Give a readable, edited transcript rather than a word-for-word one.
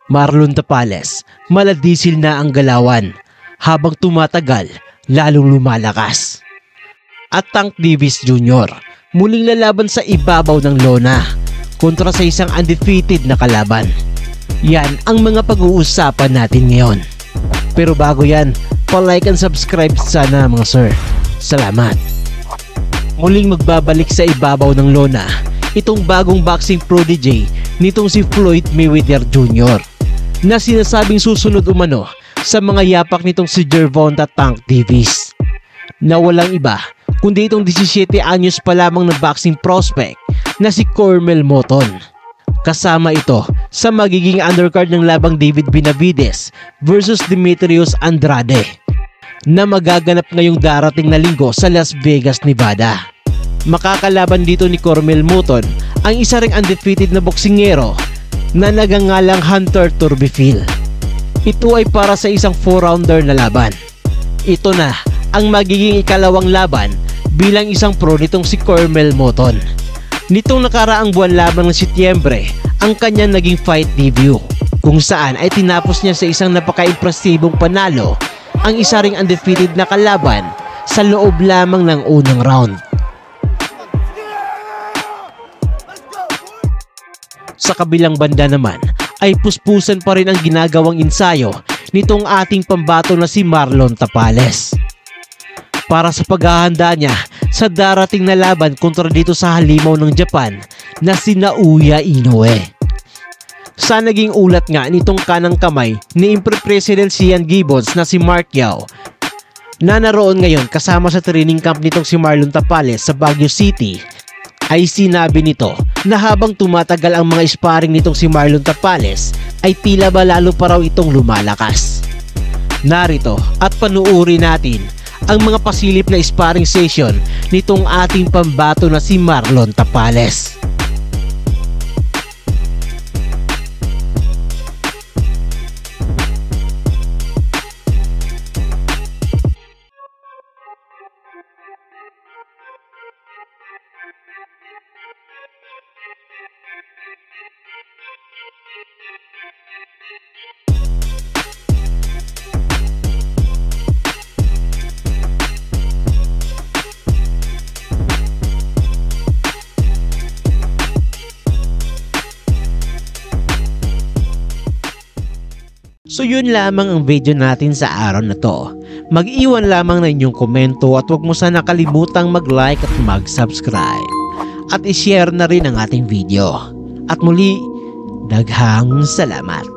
Marlon Tapales, maladisil na ang galawan. Habang tumatagal, lalong lumalakas. At Tank Davis Jr. muling lalaban sa ibabaw ng lona kontra sa isang undefeated na kalaban. Yan ang mga pag-uusapan natin ngayon. Pero bago yan, pa-like and subscribe sana mga sir. Salamat. Muling magbabalik sa ibabaw ng lona itong bagong boxing prodigy nitong si Floyd Mayweather Jr. na sinasabing susunod umano sa mga yapak nitong si Gervonta Tank Davis na walang iba kundi itong 17 anyos pa lamang na boxing prospect na si Cormel Moton. Kasama ito sa magiging undercard ng labang David Benavides versus Demetrius Andrade na magaganap ngayong darating na linggo sa Las Vegas, Nevada. Makakalaban dito ni Cormel Moton ang isa ring undefeated na boksingero na nagangalang Hunter Turbefil. Ito ay para sa isang 4-rounder na laban. Ito na ang magiging ikalawang laban bilang isang pro nitong si Cormel Moton. Nitong nakaraang buwan lamang ng Setyembre ang kanyang naging fight debut kung saan ay tinapos niya sa isang napaka-impresibong panalo ang isa ring undefeated na kalaban sa loob lamang ng unang round. Sa kabilang banda naman ay puspusan pa rin ang ginagawang ensayo nitong ating pambato na si Marlon Tapales para sa paghahanda niya sa darating na laban kontra dito sa halimaw ng Japan na si Naoya Inoue. Sa naging ulat nga nitong kanang kamay ni Impre President Sian Gibbons na si Mark Yao na naroon ngayon kasama sa training camp nitong si Marlon Tapales sa Baguio City, ay sinabi nito na habang tumatagal ang mga sparring nitong si Marlon Tapales ay tila ba lalo pa raw itong lumalakas. Narito at panuuri natin ang mga pasilip na sparring session nitong ating pambato na si Marlon Tapales. So yun lamang ang video natin sa araw na to. Mag-iwan lamang na inyong komento at huwag mo sana kalimutang mag-like at mag-subscribe. At i-share na rin ang ating video. At muli, daghang salamat.